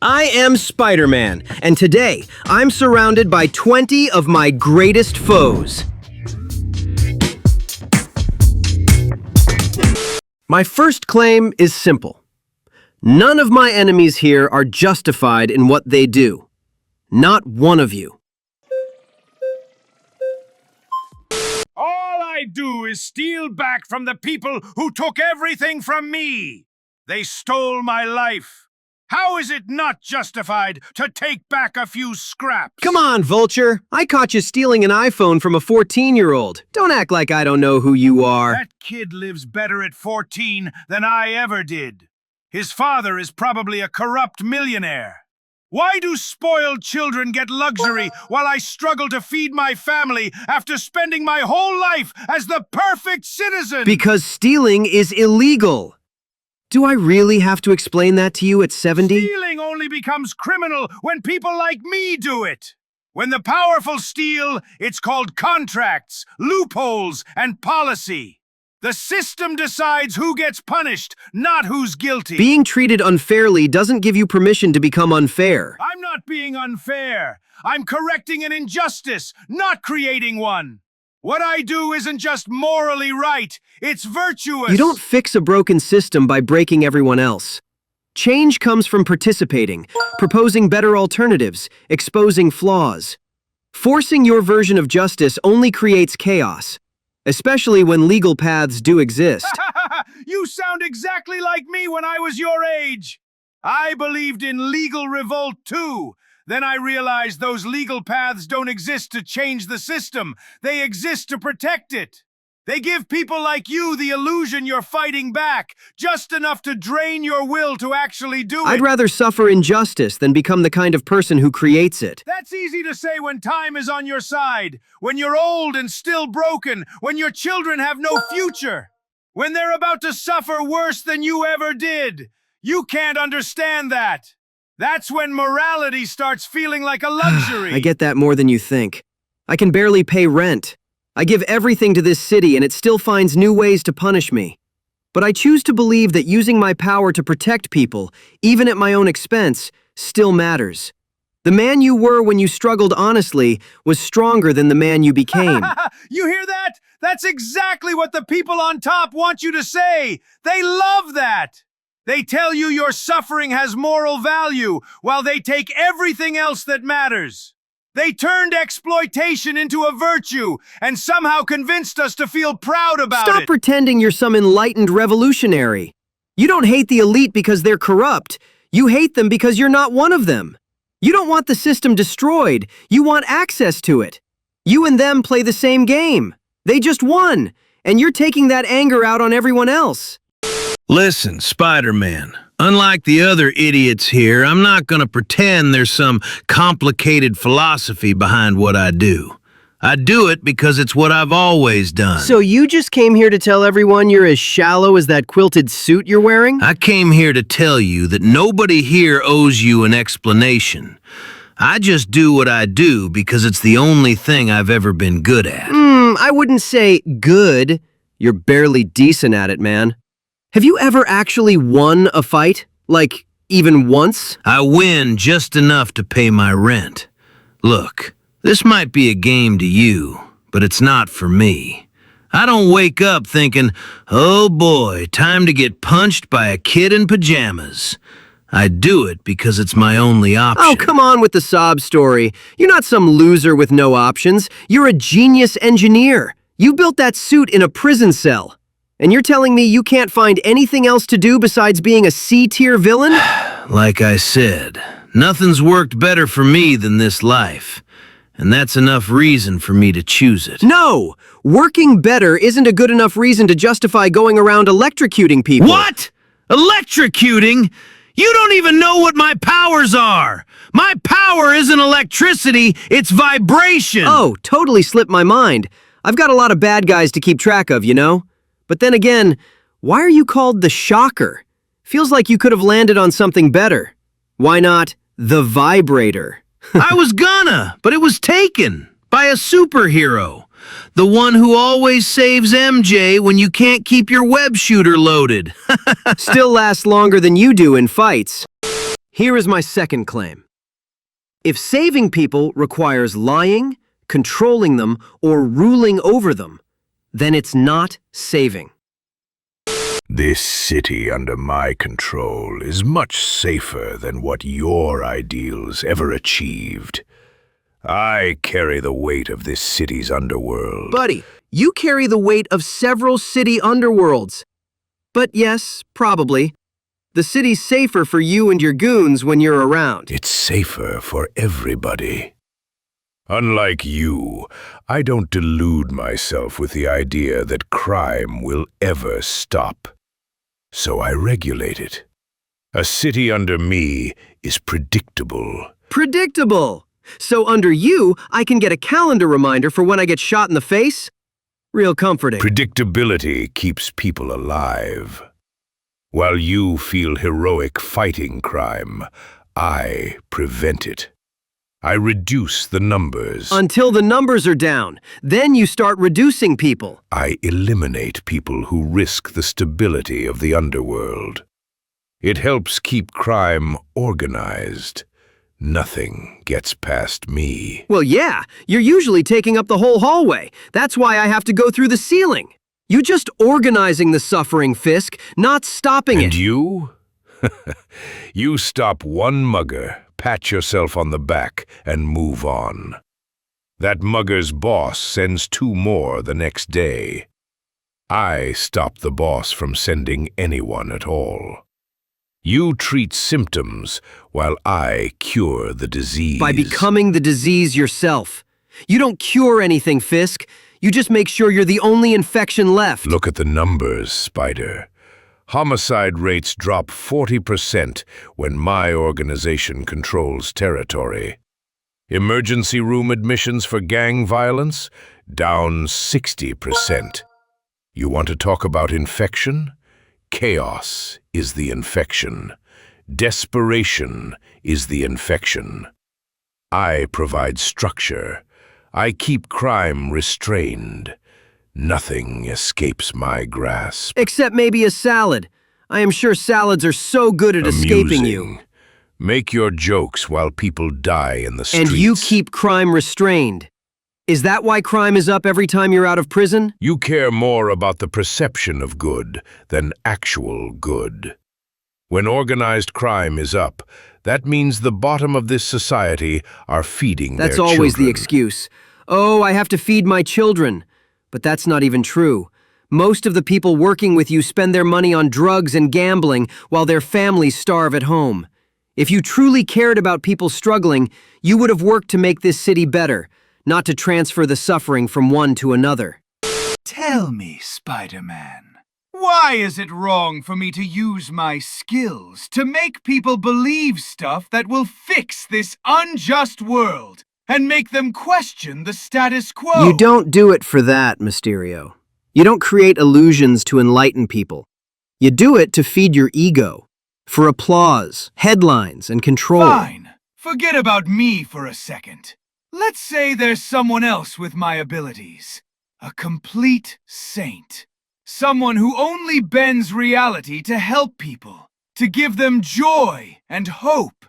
I am Spider-Man, and today I'm surrounded by 20 of my greatest foes. My first claim is simple. None of my enemies here are justified in what they do. Not one of you. All I do is steal back from the people who took everything from me. They stole my life. How is it not justified to take back a few scraps? Come on, Vulture. I caught you stealing an iPhone from a 14-year-old. Don't act like I don't know who you are. That kid lives better at 14 than I ever did. His father is probably a corrupt millionaire. Why do spoiled children get luxury while I struggle to feed my family after spending my whole life as the perfect citizen? Because stealing is illegal. Do I really have to explain that to you at 70? Stealing only becomes criminal when people like me do it. When the powerful steal, it's called contracts, loopholes, and policy. The system decides who gets punished, not who's guilty. Being treated unfairly doesn't give you permission to become unfair. I'm not being unfair. I'm correcting an injustice, not creating one. What I do isn't just morally right, it's virtuous. You don't fix a broken system by breaking everyone else. Change comes from participating, proposing better alternatives, exposing flaws. Forcing your version of justice only creates chaos, especially when legal paths do exist. You sound exactly like me when I was your age. I believed in legal revolt too. Then I realized those legal paths don't exist to change the system. They exist to protect it. They give people like you the illusion you're fighting back, just enough to drain your will to actually do it. I'd rather suffer injustice than become the kind of person who creates it. That's easy to say when time is on your side, when you're old and still broken, when your children have no future, when they're about to suffer worse than you ever did. You can't understand that. That's when morality starts feeling like a luxury. I get that more than you think. I can barely pay rent. I give everything to this city and it still finds new ways to punish me. But I choose to believe that using my power to protect people, even at my own expense, still matters. The man you were when you struggled honestly was stronger than the man you became. You hear that? That's exactly what the people on top want you to say. They love that. They tell you your suffering has moral value, while they take everything else that matters. They turned exploitation into a virtue, and somehow convinced us to feel proud about it. Stop pretending you're some enlightened revolutionary. You don't hate the elite because they're corrupt. You hate them because you're not one of them. You don't want the system destroyed. You want access to it. You and them play the same game. They just won, and you're taking that anger out on everyone else. Listen, Spider-Man, unlike the other idiots here, I'm not gonna pretend there's some complicated philosophy behind what I do. I do it because it's what I've always done. So you just came here to tell everyone you're as shallow as that quilted suit you're wearing? I came here to tell you that nobody here owes you an explanation. I just do what I do because it's the only thing I've ever been good at. I wouldn't say good. You're barely decent at it, man. Have you ever actually won a fight? Like, even once? I win just enough to pay my rent. Look, this might be a game to you, but it's not for me. I don't wake up thinking, oh boy, time to get punched by a kid in pajamas. I do it because it's my only option. Oh, come on with the sob story. You're not some loser with no options. You're a genius engineer. You built that suit in a prison cell. And you're telling me you can't find anything else to do besides being a C-tier villain? Like I said, nothing's worked better for me than this life. And that's enough reason for me to choose it. No! Working better isn't a good enough reason to justify going around electrocuting people. What? Electrocuting? You don't even know what my powers are! My power isn't electricity, it's vibration! Oh, totally slipped my mind. I've got a lot of bad guys to keep track of, you know? But then again, why are you called the Shocker? Feels like you could have landed on something better. Why not the Vibrator? I was gonna, but it was taken by a superhero. The one who always saves MJ when you can't keep your web shooter loaded. Still lasts longer than you do in fights. Here is my second claim. If saving people requires lying, controlling them, or ruling over them, then it's not saving. This city under my control is much safer than what your ideals ever achieved. I carry the weight of this city's underworld. Buddy, you carry the weight of several city underworlds. But yes, probably. The city's safer for you and your goons when you're around. It's safer for everybody. Unlike you, I don't delude myself with the idea that crime will ever stop. So I regulate it. A city under me is predictable. Predictable! So under you, I can get a calendar reminder for when I get shot in the face? Real comforting. Predictability keeps people alive. While you feel heroic fighting crime, I prevent it. I reduce the numbers. Until the numbers are down. Then you start reducing people. I eliminate people who risk the stability of the underworld. It helps keep crime organized. Nothing gets past me. Well, yeah, you're usually taking up the whole hallway. That's why I have to go through the ceiling. You just organizing the suffering, Fisk, not stopping it. And you? You stop one mugger, pat yourself on the back, and move on. That mugger's boss sends 2 more the next day. I stop the boss from sending anyone at all. You treat symptoms while I cure the disease. By becoming the disease yourself. You don't cure anything, Fisk. You just make sure you're the only infection left. Look at the numbers, Spider. Homicide rates drop 40% when my organization controls territory. Emergency room admissions for gang violence, down 60%. You want to talk about infection? Chaos is the infection. Desperation is the infection. I provide structure. I keep crime restrained. Nothing escapes my grasp. Except maybe a salad. I am sure salads are so good at escaping you. Make your jokes while people die in the streets. And you keep crime restrained. Is that why crime is up every time you're out of prison? You care more about the perception of good than actual good. When organized crime is up, that means the bottom of this society are feeding their children. That's always the excuse. Oh, I have to feed my children. But that's not even true. Most of the people working with you spend their money on drugs and gambling while their families starve at home. If you truly cared about people struggling, you would have worked to make this city better, not to transfer the suffering from one to another. Tell me, Spider-Man, why is it wrong for me to use my skills to make people believe stuff that will fix this unjust world and make them question the status quo? You don't do it for that, Mysterio. You don't create illusions to enlighten people. You do it to feed your ego, for applause, headlines, and control. Fine. Forget about me for a second. Let's say there's someone else with my abilities. A complete saint. Someone who only bends reality to help people, to give them joy and hope.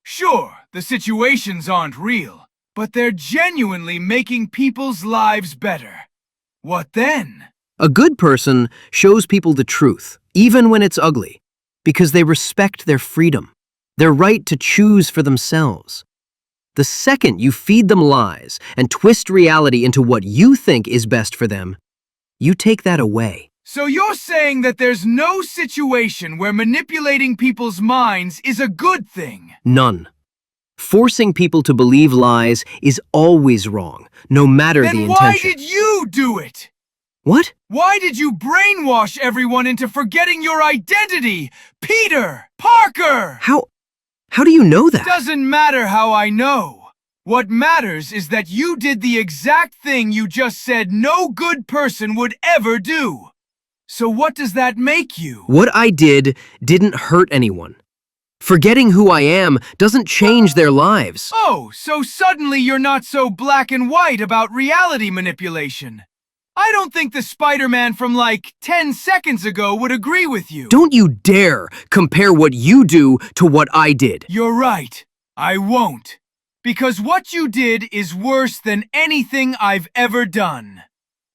Sure, the situations aren't real, but they're genuinely making people's lives better. What then? A good person shows people the truth, even when it's ugly, because they respect their freedom, their right to choose for themselves. The second you feed them lies and twist reality into what you think is best for them, you take that away. So you're saying that there's no situation where manipulating people's minds is a good thing? None. Forcing people to believe lies is always wrong, no matter the intention. Then why did you do it? What? Why did you brainwash everyone into forgetting your identity? Peter Parker! How do you know that? Doesn't matter how I know. What matters is that you did the exact thing you just said no good person would ever do. So what does that make you? What I did didn't hurt anyone. Forgetting who I am doesn't change their lives. Oh, so suddenly you're not so black and white about reality manipulation. I don't think the Spider-Man from like 10 seconds ago would agree with you. Don't you dare compare what you do to what I did. You're right. I won't. Because what you did is worse than anything I've ever done.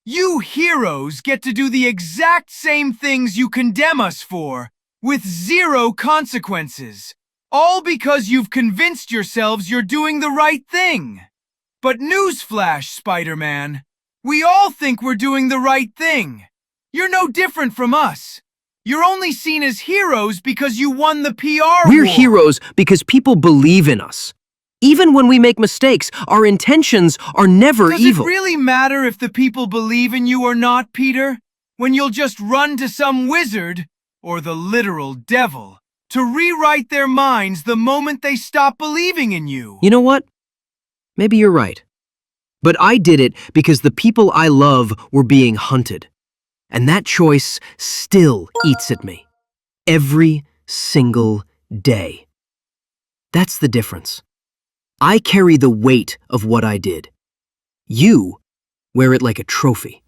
You heroes get to do the exact same things you condemn us for, with zero consequences. All because you've convinced yourselves you're doing the right thing. But newsflash, Spider-Man. We all think we're doing the right thing. You're no different from us. You're only seen as heroes because you won the PR We're war. heroes because people believe in us. Even when we make mistakes, our intentions are never Does evil. it really matter if the people believe in you or not, Peter? When you'll just run to some wizard, or the literal devil, to rewrite their minds the moment they stop believing in you. You know what? Maybe you're right. But I did it because the people I love were being hunted. And that choice still eats at me. Every single day. That's the difference. I carry the weight of what I did. You wear it like a trophy.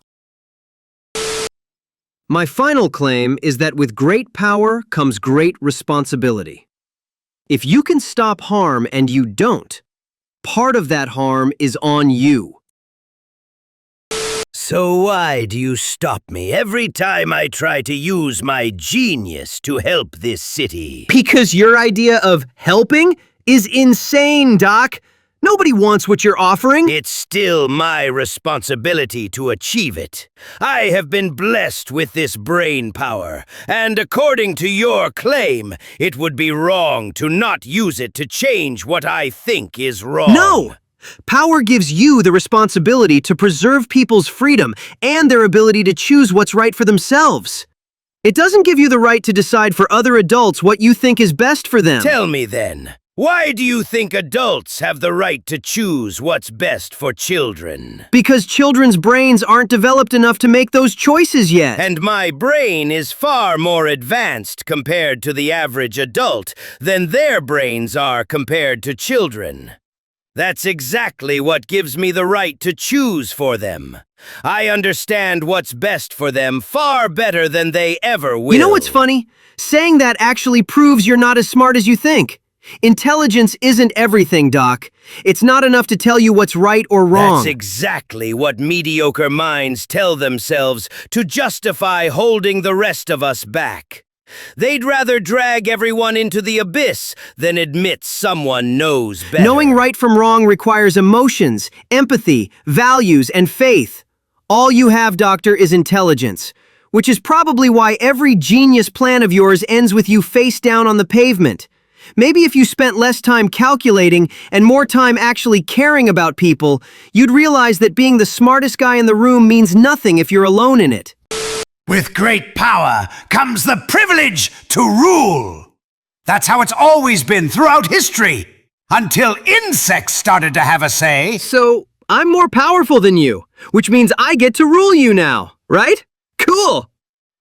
My final claim is that with great power comes great responsibility. If you can stop harm and you don't, part of that harm is on you. So why do you stop me every time I try to use my genius to help this city? Because your idea of helping is insane, Doc. Nobody wants what you're offering. It's still my responsibility to achieve it. I have been blessed with this brain power, and according to your claim, it would be wrong to not use it to change what I think is wrong. No! Power gives you the responsibility to preserve people's freedom and their ability to choose what's right for themselves. It doesn't give you the right to decide for other adults what you think is best for them. Tell me then, why do you think adults have the right to choose what's best for children? Because children's brains aren't developed enough to make those choices yet. And my brain is far more advanced compared to the average adult than their brains are compared to children. That's exactly what gives me the right to choose for them. I understand what's best for them far better than they ever will. You know what's funny? Saying that actually proves you're not as smart as you think. Intelligence isn't everything, Doc. It's not enough to tell you what's right or wrong. That's exactly what mediocre minds tell themselves to justify holding the rest of us back. They'd rather drag everyone into the abyss than admit someone knows better. Knowing right from wrong requires emotions, empathy, values, and faith. All you have, Doctor, is intelligence, which is probably why every genius plan of yours ends with you face down on the pavement. Maybe if you spent less time calculating and more time actually caring about people, you'd realize that being the smartest guy in the room means nothing if you're alone in it. With great power comes the privilege to rule. That's how it's always been throughout history, until insects started to have a say. So, I'm more powerful than you, which means I get to rule you now, right? Cool!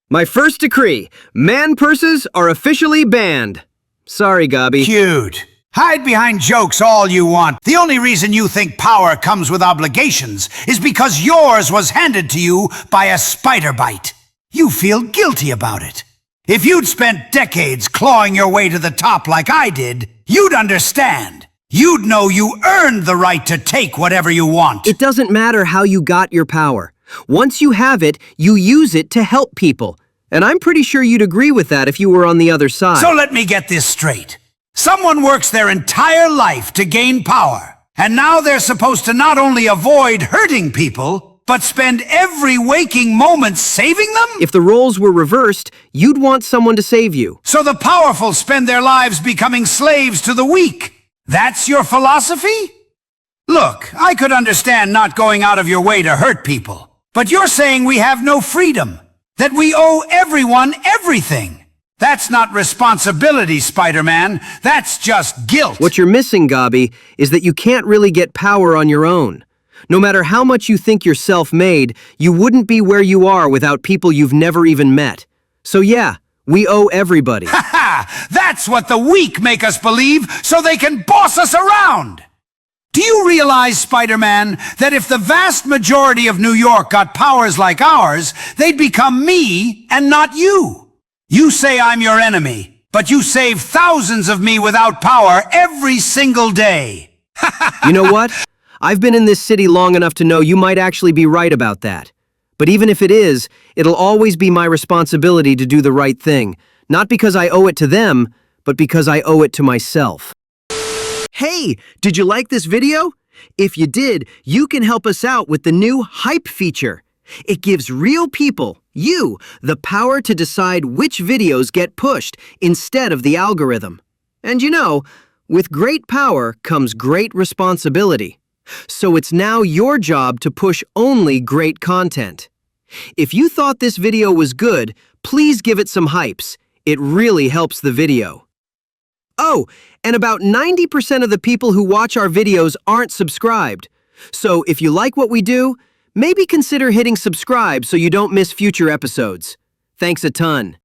My first decree, man purses are officially banned. Sorry, Gobby. Cute. Hide behind jokes all you want. The only reason you think power comes with obligations is because yours was handed to you by a spider bite. You feel guilty about it. If you'd spent decades clawing your way to the top like I did, you'd understand. You'd know you earned the right to take whatever you want. It doesn't matter how you got your power. Once you have it, you use it to help people. And I'm pretty sure you'd agree with that if you were on the other side. So let me get this straight. Someone works their entire life to gain power, and now they're supposed to not only avoid hurting people, but spend every waking moment saving them? If the roles were reversed, you'd want someone to save you. So the powerful spend their lives becoming slaves to the weak. That's your philosophy? Look, I could understand not going out of your way to hurt people, but you're saying we have no freedom, that we owe everyone everything. That's not responsibility, Spider-Man. That's just guilt. What you're missing, Gobby, is that you can't really get power on your own. No matter how much you think you're self-made, you wouldn't be where you are without people you've never even met. So yeah, we owe everybody. Ha! That's what the weak make us believe so they can boss us around. Do you realize, Spider-Man, that if the vast majority of New York got powers like ours, they'd become me and not you? You say I'm your enemy, but you save thousands of me without power every single day. You know what? I've been in this city long enough to know you might actually be right about that. But even if it is, it'll always be my responsibility to do the right thing. Not because I owe it to them, but because I owe it to myself. Hey, did you like this video? If you did, you can help us out with the new Hype feature. It gives real people, you, the power to decide which videos get pushed instead of the algorithm. And you know, with great power comes great responsibility. So it's now your job to push only great content. If you thought this video was good, please give it some hypes. It really helps the video. Oh, and about 90% of the people who watch our videos aren't subscribed. So if you like what we do, maybe consider hitting subscribe so you don't miss future episodes. Thanks a ton.